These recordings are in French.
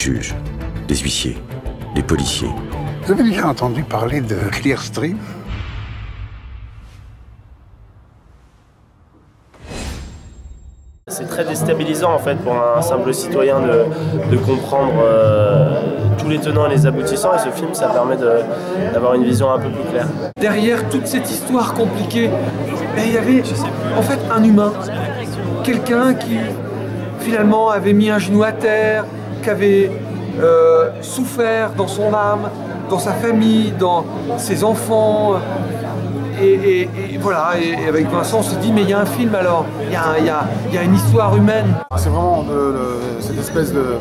Juges, les huissiers, les policiers. Vous avez déjà entendu parler de Clearstream? C'est très déstabilisant en fait pour un simple citoyen de comprendre tous les tenants et les aboutissants, et ce film ça permet d'avoir une vision un peu plus claire. Derrière toute cette histoire compliquée, il y avait en fait un humain, quelqu'un qui finalement avait mis un genou à terre, qui avait souffert dans son âme, dans sa famille, dans ses enfants. Et voilà, et avec Vincent on se dit mais il y a un film alors, il y a une histoire humaine. C'est vraiment cette espèce de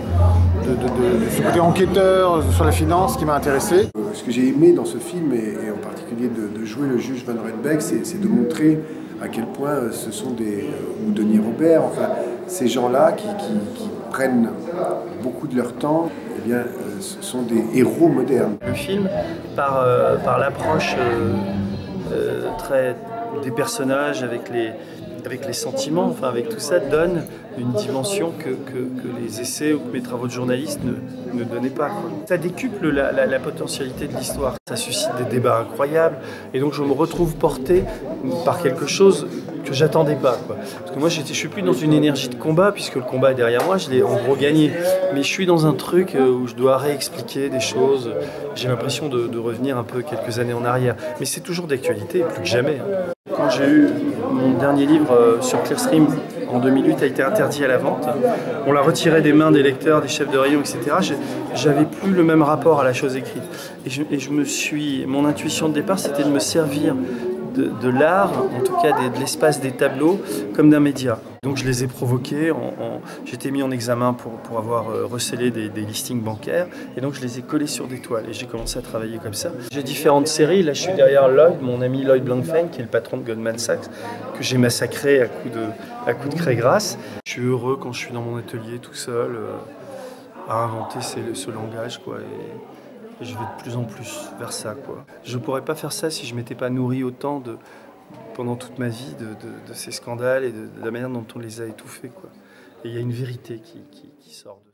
ce côté enquêteur sur la finance qui m'a intéressé. Ce que j'ai aimé dans ce film, et en particulier de jouer le juge Van Rensburg, c'est de montrer à quel point ce sont ou Denis Robert, enfin ces gens-là qui prennent beaucoup de leur temps, eh bien, ce sont des héros modernes. Le film, par l'approche des personnages avec les sentiments, enfin avec tout ça, donne une dimension que les essais ou que mes travaux de journaliste ne donnaient pas, quoi. Ça décuple la potentialité de l'histoire, ça suscite des débats incroyables, et donc je me retrouve porté par quelque chose que j'attendais pas, quoi. Parce que moi je suis plus dans une énergie de combat, puisque le combat est derrière moi, je l'ai en gros gagné, mais je suis dans un truc où je dois réexpliquer des choses, j'ai l'impression de revenir un peu quelques années en arrière, mais c'est toujours d'actualité, plus que jamais, hein. Quand j'ai eu mon dernier livre sur Clearstream en 2008 a été interdit à la vente, on l'a retiré des mains des lecteurs, des chefs de rayon, etc. J'avais plus le même rapport à la chose écrite. Mon intuition de départ, c'était de me servir de l'art, en tout cas de l'espace des tableaux, comme d'un média. Donc je les ai provoqués, j'ai été mis en examen pour avoir recellé des listings bancaires, et donc je les ai collés sur des toiles, et j'ai commencé à travailler comme ça. J'ai différentes séries, là je suis derrière Lloyd, mon ami Lloyd Blankfein, qui est le patron de Goldman Sachs, que j'ai massacré à coups de craie grasse. Je suis heureux quand je suis dans mon atelier tout seul, à inventer ce langage, quoi. Et je vais de plus en plus vers ça, quoi. Je pourrais pas faire ça si je m'étais pas nourri autant pendant toute ma vie de ces scandales et de la manière dont on les a étouffés, quoi. Et il y a une vérité qui sort de